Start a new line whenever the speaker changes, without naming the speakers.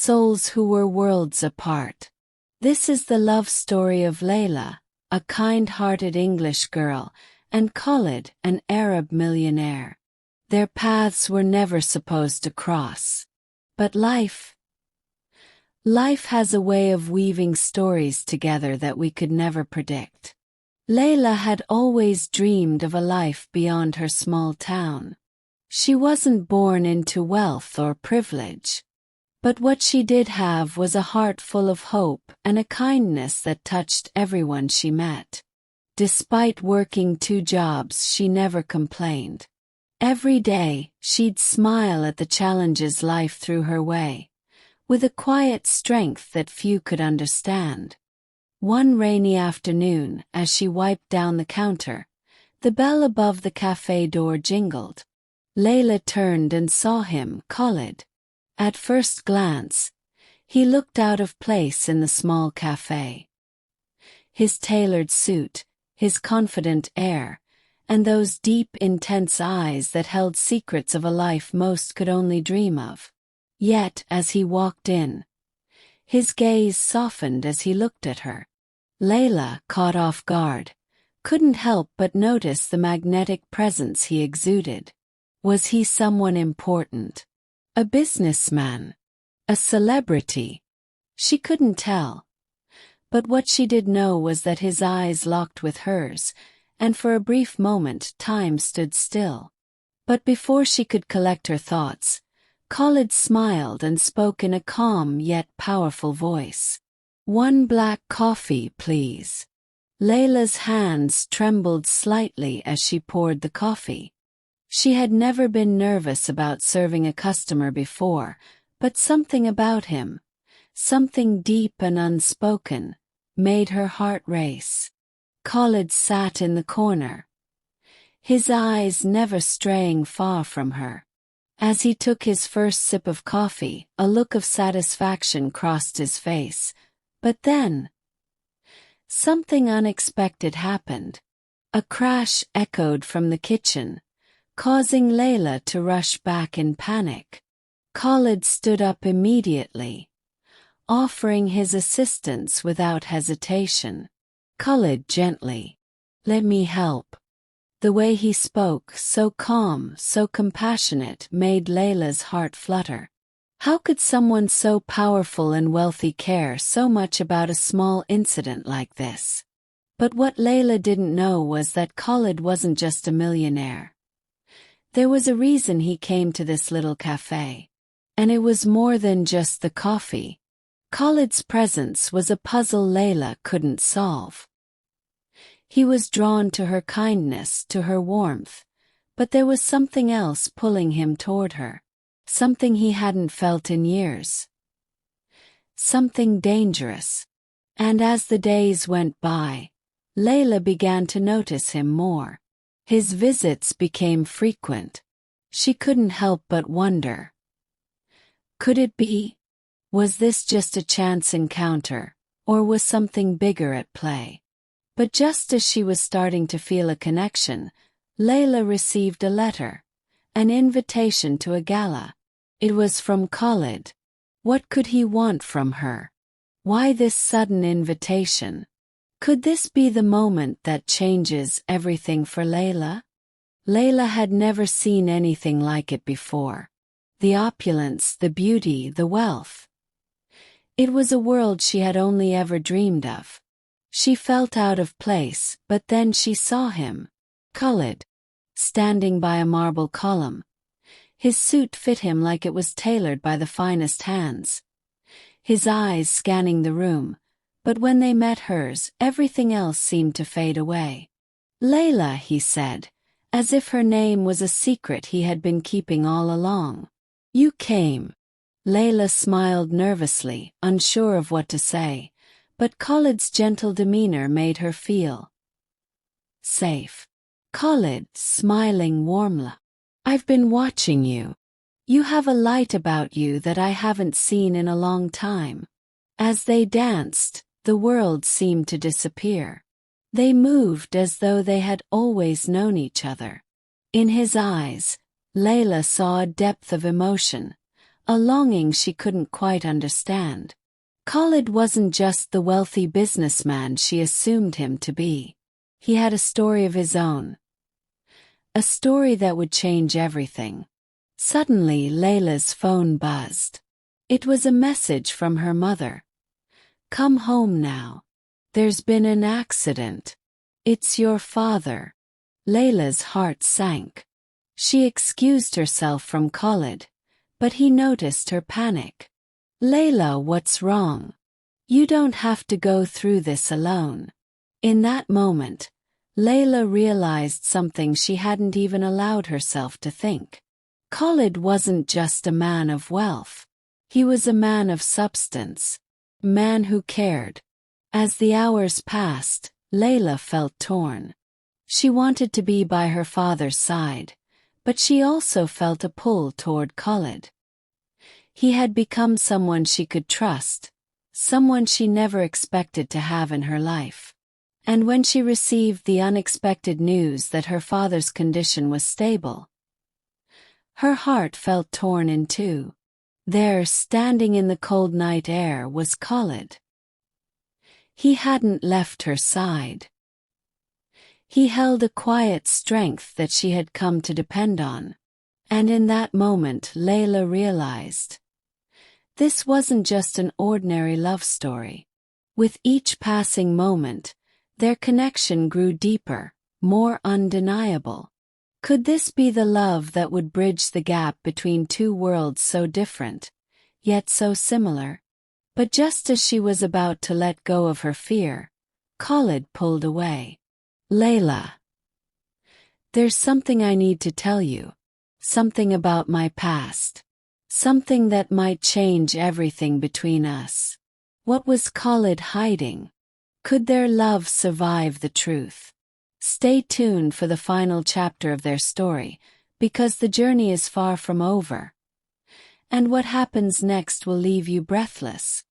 souls who were worlds apart. This is the love story of Layla, a kind-hearted English girl, and Khalid, an Arab millionaire. Their paths were never supposed to cross. But life has a way of weaving stories together that we could never predict. Layla had always dreamed of a life beyond her small town. She wasn't born into wealth or privilege. But what she did have was a heart full of hope and a kindness that touched everyone she met. Despite working 2 jobs, she never complained. Every day, she'd smile at the challenges life threw her way, with a quiet strength that few could understand. One rainy afternoon, as she wiped down the counter, the bell above the café door jingled. Layla turned and saw him, Khalid. At first glance, he looked out of place in the small café. His tailored suit, his confident air, and those deep, intense eyes that held secrets of a life most could only dream of. Yet, as he walked in, his gaze softened as he looked at her. Layla, caught off guard, couldn't help but notice the magnetic presence he exuded. Was he someone important? A businessman? A celebrity? She couldn't tell. But what she did know was that his eyes locked with hers, and for a brief moment time stood still. But before she could collect her thoughts, Khalid smiled and spoke in a calm yet powerful voice. "1 black coffee, please." Layla's hands trembled slightly as she poured the coffee. She had never been nervous about serving a customer before, but something about him, something deep and unspoken, made her heart race. Khalid sat in the corner, his eyes never straying far from her. As he took his first sip of coffee, a look of satisfaction crossed his face. But then, something unexpected happened. A crash echoed from the kitchen, causing Layla to rush back in panic. Khalid stood up immediately, offering his assistance without hesitation. Khalid gently, "Let me help." The way he spoke, so calm, so compassionate, made Layla's heart flutter. How could someone so powerful and wealthy care so much about a small incident like this? But what Layla didn't know was that Khalid wasn't just a millionaire. There was a reason he came to this little café. And it was more than just the coffee. Khalid's presence was a puzzle Layla couldn't solve. He was drawn to her kindness, to her warmth, but there was something else pulling him toward her. Something he hadn't felt in years. Something dangerous. And as the days went by, Layla began to notice him more. His visits became frequent. She couldn't help but wonder. Could it be? Was this just a chance encounter, or was something bigger at play? But just as she was starting to feel a connection, Layla received a letter, an invitation to a gala. It was from Khalid. What could he want from her? Why this sudden invitation? Could this be the moment that changes everything for Layla? Layla had never seen anything like it before. The opulence, the beauty, the wealth. It was a world she had only ever dreamed of. She felt out of place, but then she saw him, Khalid, standing by a marble column. His suit fit him like it was tailored by the finest hands. His eyes scanning the room, but when they met hers, everything else seemed to fade away. "Layla," he said, as if her name was a secret he had been keeping all along. "You came." Layla smiled nervously, unsure of what to say, but Khalid's gentle demeanor made her feel safe. Khalid, smiling warmly. "I've been watching you. You have a light about you that I haven't seen in a long time." As they danced, the world seemed to disappear. They moved as though they had always known each other. In his eyes, Layla saw a depth of emotion, a longing she couldn't quite understand. Khalid wasn't just the wealthy businessman she assumed him to be. He had a story of his own. A story that would change everything. Suddenly Layla's phone buzzed. It was a message from her mother. "Come home now. There's been an accident. It's your father." Layla's heart sank. She excused herself from Khalid, but he noticed her panic. "Layla, what's wrong? You don't have to go through this alone." In that moment, Layla realized something she hadn't even allowed herself to think. Khalid wasn't just a man of wealth. He was a man of substance. A man who cared. As the hours passed, Layla felt torn. She wanted to be by her father's side, but she also felt a pull toward Khalid. He had become someone she could trust, someone she never expected to have in her life. And when she received the unexpected news that her father's condition was stable, her heart felt torn in two. There, standing in the cold night air, was Khalid. He hadn't left her side. He held a quiet strength that she had come to depend on. And in that moment Layla realized, this wasn't just an ordinary love story. With each passing moment, their connection grew deeper, more undeniable. Could this be the love that would bridge the gap between two worlds so different, yet so similar? But just as she was about to let go of her fear, Khalid pulled away. "Layla, there's something I need to tell you. Something about my past. Something that might change everything between us." What was Khalid hiding? Could their love survive the truth? Stay tuned for the final chapter of their story, because the journey is far from over. And what happens next will leave you breathless.